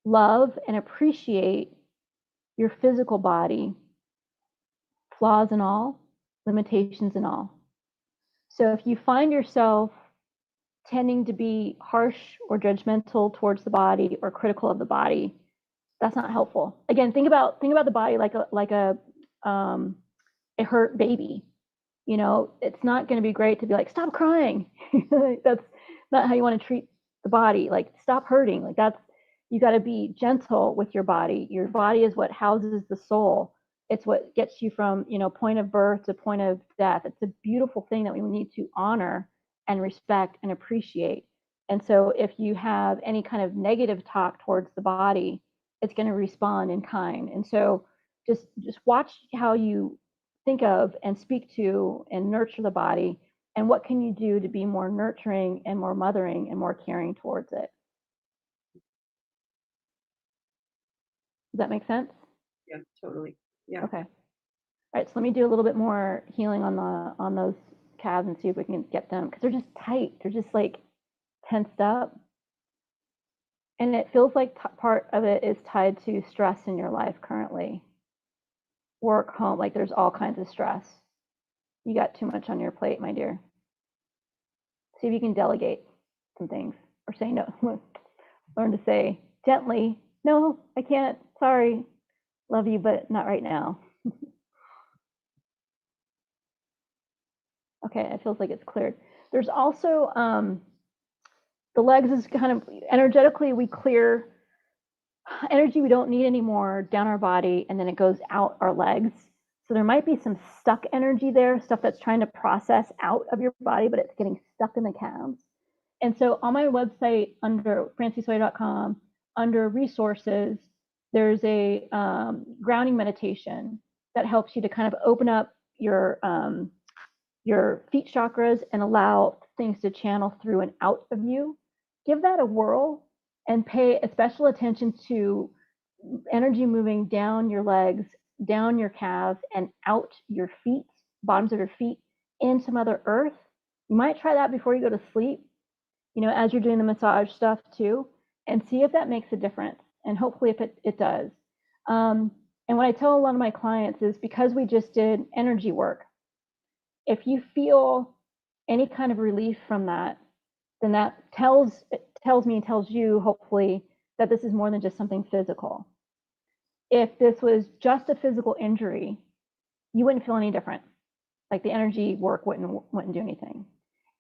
love, and appreciate your physical body, flaws and all, limitations and all. So if you find yourself tending to be harsh or judgmental towards the body or critical of the body, that's not helpful. Again, think about the body like a hurt baby. It's not going to be great to be like, stop crying. That's not how you want to treat the body. Like, stop hurting. Like, you got to be gentle with your body. Your body is what houses the soul. It's what gets you from, point of birth to point of death. It's a beautiful thing that we need to honor and respect and appreciate. And so if you have any kind of negative talk towards the body, it's going to respond in kind. And so just watch how you think of and speak to and nurture the body, and what can you do to be more nurturing and more mothering and more caring towards it. Does that make sense? Yeah, totally. Yeah. Okay. All right, so let me do a little bit more healing on those calves and see if we can get them, because they're just tight. They're just like tensed up. And it feels like part of it is tied to stress in your life currently. Work, home, like there's all kinds of stress. You got too much on your plate, my dear. See if you can delegate some things, or say no. Learn to say gently, no, I can't, sorry, love you, but not right now. Okay, it feels like it's cleared. There's also the legs is kind of energetically, we clear energy we don't need anymore down our body, and then it goes out our legs. So there might be some stuck energy there, stuff that's trying to process out of your body, but it's getting stuck in the calves. And so on my website, under franciesoito.com, under resources, there's a grounding meditation that helps you to kind of open up your feet chakras and allow things to channel through and out of you. Give that a whirl and pay a special attention to energy moving down your legs, down your calves, and out your feet, bottoms of your feet, into Mother Earth. You might try that before you go to sleep, as you're doing the massage stuff too, and see if that makes a difference. And hopefully if it does. And what I tell a lot of my clients is, because we just did energy work, if you feel any kind of relief from that, then that tells me and tells you, hopefully, that this is more than just something physical. If this was just a physical injury, you wouldn't feel any different. Like, the energy work wouldn't do anything.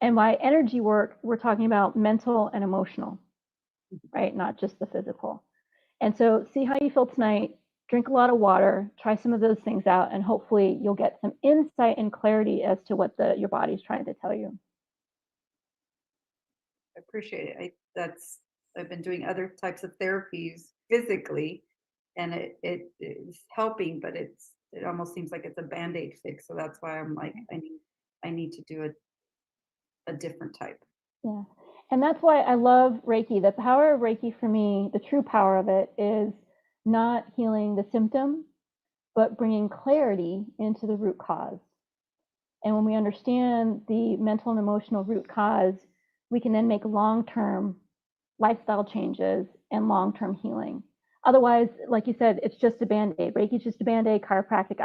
And by energy work, we're talking about mental and emotional, right? Not just the physical. And so see how you feel tonight. Drink a lot of water, try some of those things out, and hopefully you'll get some insight and clarity as to what your body's trying to tell you. I appreciate it. I've been doing other types of therapies physically, and it is helping, but it almost seems like it's a Band-Aid fix. So that's why I'm like, I need to do a different type. Yeah. And that's why I love Reiki. The power of Reiki for me, the true power of it, is not healing the symptom, but bringing clarity into the root cause. And when we understand the mental and emotional root cause, we can then make long-term lifestyle changes and long-term healing. Otherwise, like you said, it's just a Band-Aid. Reiki is just a Band-Aid, chiropractic,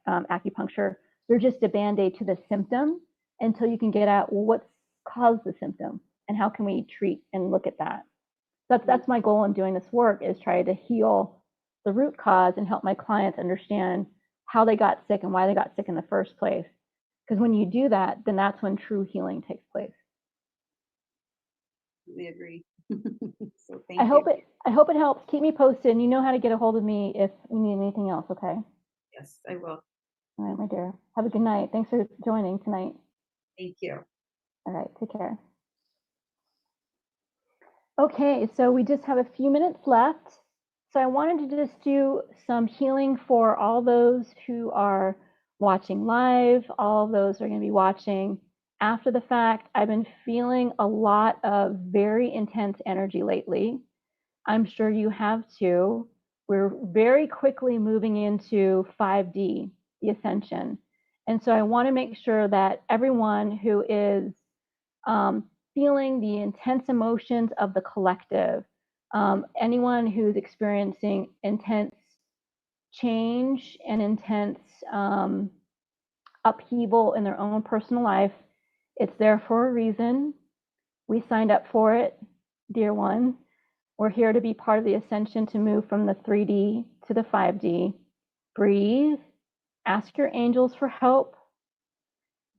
acupuncture, they're just a Band-Aid to the symptom until you can get at, well, what's caused the symptom and how can we treat and look at that. That's my goal in doing this work, is try to heal the root cause and help my clients understand how they got sick and why they got sick in the first place. Because when you do that, then that's when true healing takes place. We agree. So thank I you. hope it helps. Keep me posted, and you know how to get a hold of me if you need anything else, okay? Yes, I will. All right, my dear. Have a good night. Thanks for joining tonight. Thank you. All right, take care. Okay, so we just have a few minutes left. So I wanted to just do some healing for all those who are watching live, all those who are going to be watching after the fact. I've been feeling a lot of very intense energy lately. I'm sure you have too. We're very quickly moving into 5D, the ascension. And so I want to make sure that everyone who is feeling the intense emotions of the collective, anyone who's experiencing intense change and intense upheaval in their own personal life, it's there for a reason. We signed up for it, dear one. We're here to be part of the ascension, to move from the 3D to the 5D. Breathe, ask your angels for help.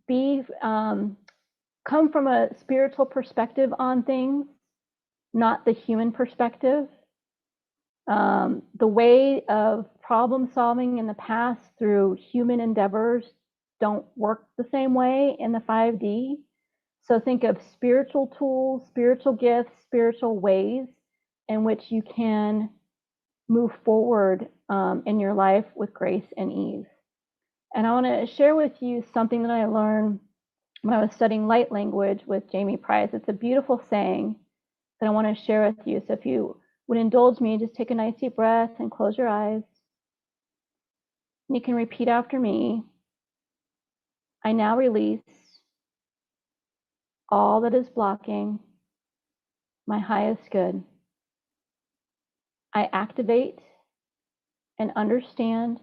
Come from a spiritual perspective on things, not the human perspective. The way of problem solving in the past through human endeavors don't work the same way in the 5D. So think of spiritual tools, spiritual gifts, spiritual ways in which you can move forward in your life with grace and ease. And I want to share with you something that I learned when I was studying light language with Jamie Price. It's a beautiful saying that I want to share with you. So if you would indulge me, just take a nice deep breath and close your eyes. You can repeat after me. I now release all that is blocking my highest good. I activate and understand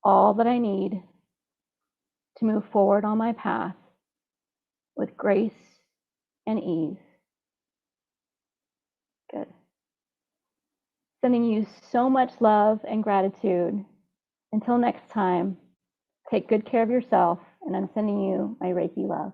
all that I need to move forward on my path with grace and ease. Good. Sending you so much love and gratitude. Until next time, take good care of yourself, and I'm sending you my Reiki love.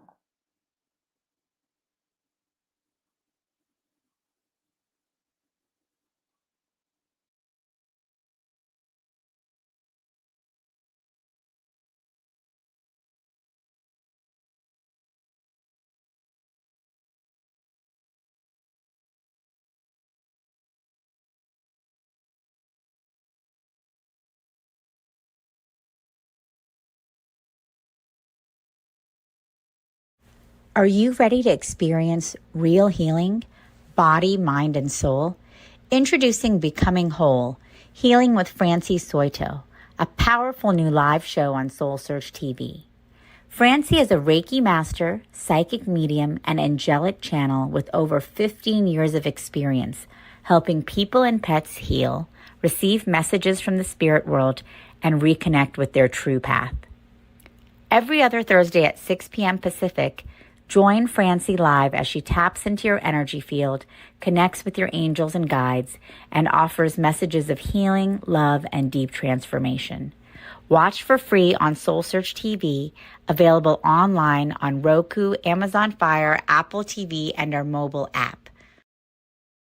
Are you ready to experience real healing, body, mind, and soul? Introducing Becoming Whole, Healing with Francie Soito, a powerful new live show on SoulSearch TV. Francie is a Reiki master, psychic medium, and angelic channel with over 15 years of experience helping people and pets heal, receive messages from the spirit world, and reconnect with their true path. Every other Thursday at 6 p.m. Pacific, join Francie live as she taps into your energy field, connects with your angels and guides, and offers messages of healing, love, and deep transformation. Watch for free on SoulSearch TV, available online on Roku, Amazon Fire, Apple TV, and our mobile app.